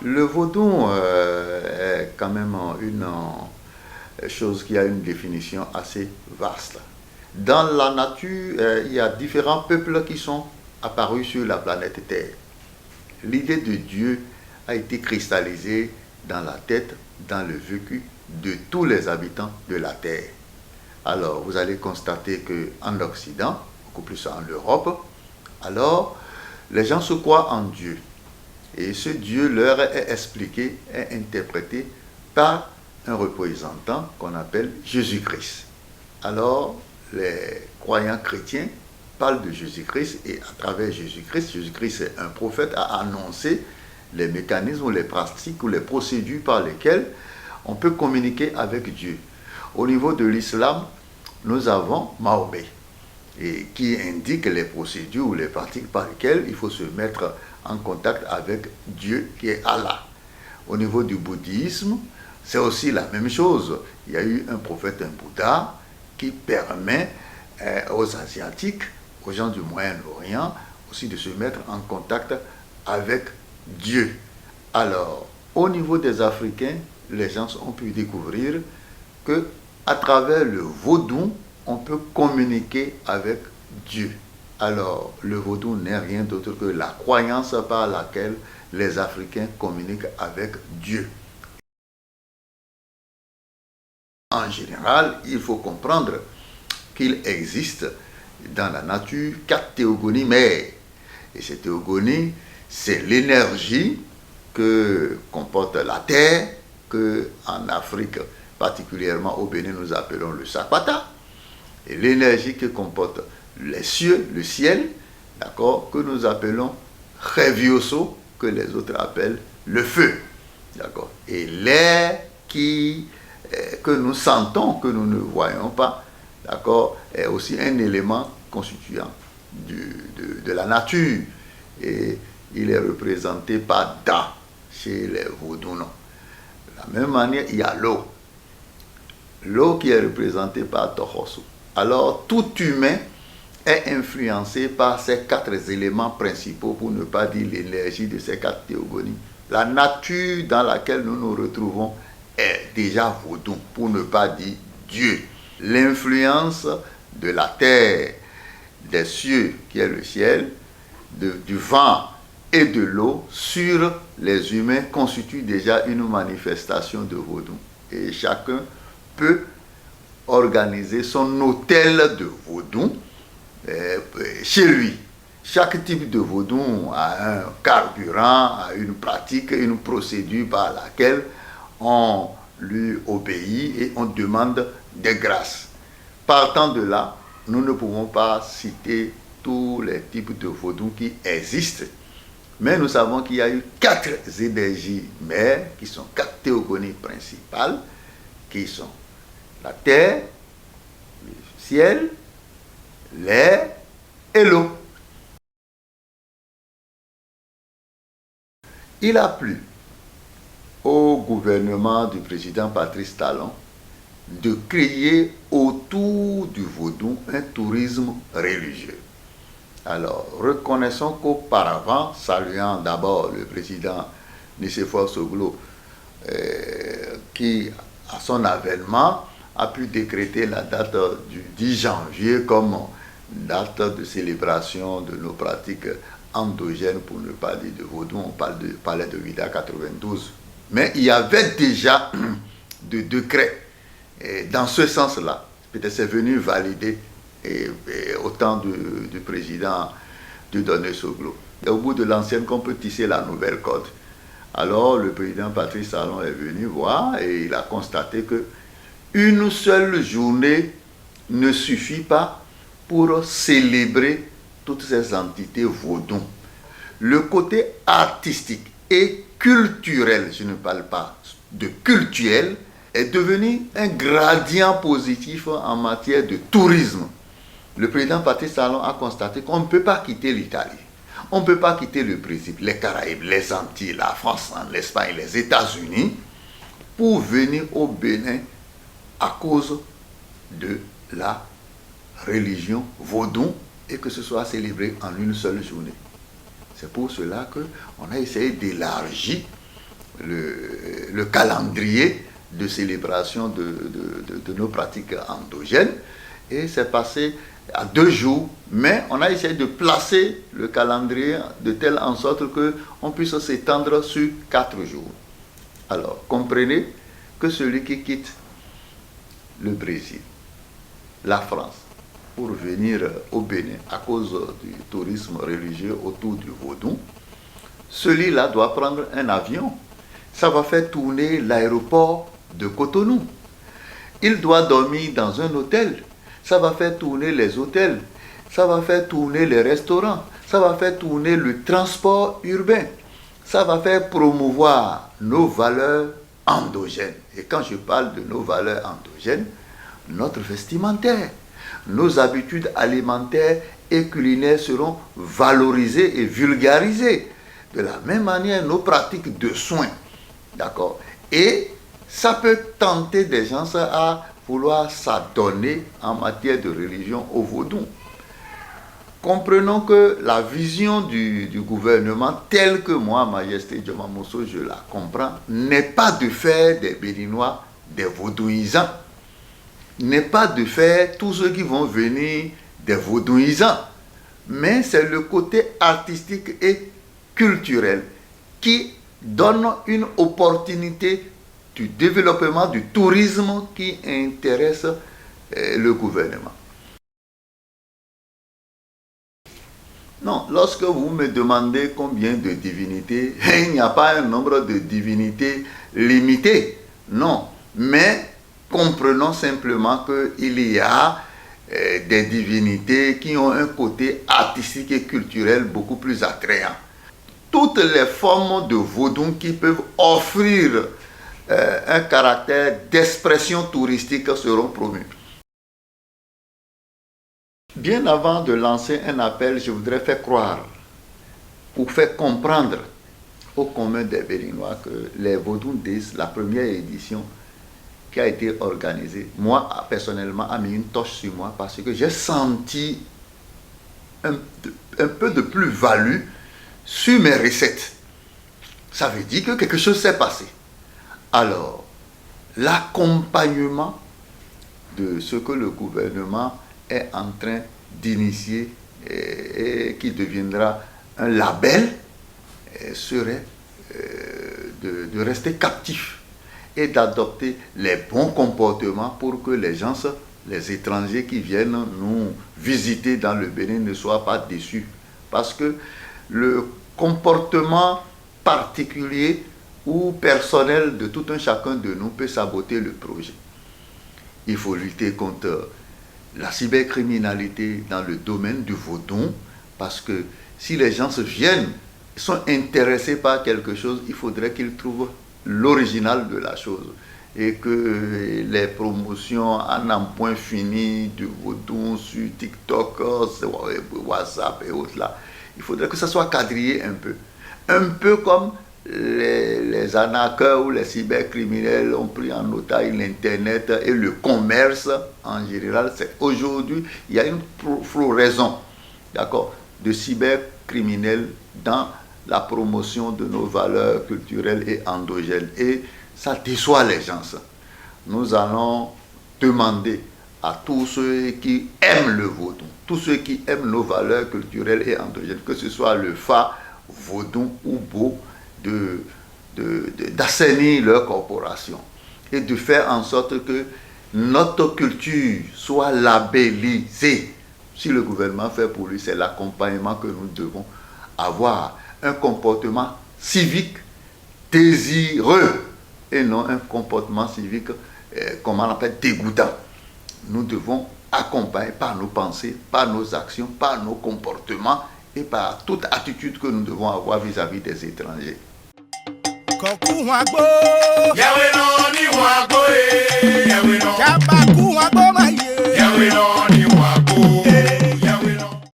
Le vaudou est quand même une chose qui a une définition assez vaste. Dans la nature, il y a différents peuples qui sont apparus sur la planète Terre. L'idée de Dieu a été cristallisée dans la tête, dans le vécu de tous les habitants de la Terre. Alors, vous allez constater qu'en Occident, beaucoup plus en Europe, alors, les gens se croient en Dieu. Et ce Dieu leur est expliqué, est interprété par un représentant qu'on appelle Jésus-Christ. Alors, les croyants chrétiens parlent de Jésus-Christ et à travers Jésus-Christ, Jésus-Christ est un prophète, a annoncé les mécanismes ou les pratiques ou les procédures par lesquelles on peut communiquer avec Dieu. Au niveau de l'islam, nous avons Mahomet, et qui indique les procédures ou les pratiques par lesquelles il faut se mettre en contact avec Dieu qui est Allah. Au niveau du bouddhisme, c'est aussi la même chose. Il y a eu un prophète, un Bouddha, qui permet aux Asiatiques, aux gens du Moyen-Orient, aussi de se mettre en contact avec Dieu. Alors, au niveau des Africains, les gens ont pu découvrir que à travers le vaudou, on peut communiquer avec Dieu. Alors, le vaudou n'est rien d'autre que la croyance par laquelle les Africains communiquent avec Dieu. En général, il faut comprendre qu'il existe dans la nature 4 théogonies mères. Et ces théogonies, c'est l'énergie que comporte la terre, que en Afrique, particulièrement au Bénin, nous appelons le Sakwata, et l'énergie que comporte les cieux, le ciel, d'accord, que nous appelons Revioso, que les autres appellent le feu, d'accord, et l'air que nous sentons, que nous ne voyons pas, d'accord, est aussi un élément constituant de la nature, et il est représenté par Da chez les Vaudounos. De la même manière, il y a l'eau. L'eau qui est représentée par Tohosu. Alors, tout humain est influencé par ces 4 éléments principaux, pour ne pas dire l'énergie de ces 4 théogonies. La nature dans laquelle nous nous retrouvons est déjà vaudou, pour ne pas dire Dieu. L'influence de la terre, des cieux, qui est le ciel, du vent et de l'eau sur les humains constitue déjà une manifestation de vaudou. Et chacun peut organiser son hôtel de vaudou chez lui. Chaque type de vaudou a un carburant, a une pratique, une procédure par laquelle on lui obéit et on demande des grâces. Partant de là, nous ne pouvons pas citer tous les types de vaudou qui existent, mais nous savons qu'il y a eu 4 énergies mères, qui sont 4 théogonies principales, qui sont la terre, le ciel, l'air et l'eau. Il a plu au gouvernement du président Patrice Talon de créer autour du vaudou un tourisme religieux. Alors, reconnaissons qu'auparavant, saluant d'abord le président Nicéphore Soglo, qui, à son avènement, a pu décréter la date du 10 janvier comme date de célébration de nos pratiques endogènes, pour ne pas dire de vaudou, on parlait de Vida 92. Mais il y avait déjà des décrets dans ce sens-là. Peut-être c'est venu valider au temps du président Dieudonné Soglo. Et au bout de l'ancienne, qu'on peut tisser la nouvelle code. Alors le président Patrice Talon est venu voir et il a constaté que une seule journée ne suffit pas pour célébrer toutes ces entités vaudou. Le côté artistique et culturel, je ne parle pas de cultuel, est devenu un gradient positif en matière de tourisme. Le président Patrice Talon a constaté qu'on ne peut pas quitter l'Italie, on ne peut pas quitter le Brésil, les Caraïbes, les Antilles, la France, l'Espagne, les États-Unis, pour venir au Bénin à cause de la religion vaudou et que ce soit célébré en une seule journée. C'est pour cela qu'on a essayé d'élargir le calendrier de célébration de nos pratiques endogènes, et c'est passé à 2 jours, mais on a essayé de placer le calendrier de telle en sorte qu'on puisse s'étendre sur 4 jours. Alors, comprenez que celui qui quitte le Brésil, la France, pour venir au Bénin à cause du tourisme religieux autour du vaudou, celui-là doit prendre un avion. Ça va faire tourner l'aéroport de Cotonou. Il doit dormir dans un hôtel. Ça va faire tourner les hôtels. Ça va faire tourner les restaurants. Ça va faire tourner le transport urbain. Ça va faire promouvoir nos valeurs endogènes. Et quand je parle de nos valeurs endogènes, notre vestimentaire, nos habitudes alimentaires et culinaires seront valorisées et vulgarisées. De la même manière, nos pratiques de soins. D'accord? Et ça peut tenter des gens à vouloir s'adonner en matière de religion au vaudou. Comprenons que la vision du gouvernement, telle que moi, Majesté Djoma Mosso, je la comprends, n'est pas de faire des Béninois des vaudouisants, n'est pas de faire tous ceux qui vont venir des vaudouisants, mais c'est le côté artistique et culturel qui donne une opportunité du développement du tourisme qui intéresse le gouvernement. Non, lorsque vous me demandez combien de divinités, il n'y a pas un nombre de divinités limité. Non, mais comprenons simplement qu'il y a des divinités qui ont un côté artistique et culturel beaucoup plus attrayant. Toutes les formes de vaudou qui peuvent offrir un caractère d'expression touristique seront promues. Bien avant de lancer un appel, je voudrais faire croire ou faire comprendre au commun des Béninois que les Vaudou Days, la première édition qui a été organisée, moi personnellement a mis une torche sur moi parce que j'ai senti un peu de plus-value sur mes recettes. Ça veut dire que quelque chose s'est passé. Alors, l'accompagnement de ce que le gouvernement est en train d'initier et qui deviendra un label serait de rester captif et d'adopter les bons comportements pour que les gens, les étrangers qui viennent nous visiter dans le Bénin ne soient pas déçus. Parce que le comportement particulier ou personnel de tout un chacun de nous peut saboter le projet. Il faut lutter contre la cybercriminalité dans le domaine du vaudou, parce que si les gens sont intéressés par quelque chose, il faudrait qu'ils trouvent l'original de la chose. Et que les promotions en un point fini du vaudou sur TikTok, WhatsApp et autres là, il faudrait que ça soit quadrillé un peu. Un peu comme les arnaqueurs ou les cybercriminels ont pris en otage l'Internet et le commerce en général. Aujourd'hui, il y a une floraison, d'accord, de cybercriminels dans la promotion de nos valeurs culturelles et endogènes. Et ça déçoit les gens. Nous allons demander à tous ceux qui aiment le vaudou, tous ceux qui aiment nos valeurs culturelles et endogènes, que ce soit le Fa, vaudou ou beau, d'assainir leur corporation et de faire en sorte que notre culture soit labellisée. Si le gouvernement fait pour lui, c'est l'accompagnement que nous devons avoir. Un comportement civique désireux et non un comportement civique, comment on appelle, dégoûtant. Nous devons accompagner par nos pensées, par nos actions, par nos comportements et par toute attitude que nous devons avoir vis-à-vis des étrangers. Koku wagbo, yawe no ni wagbo, yawe no. Jaba ku wagbo ma ye, yawe no.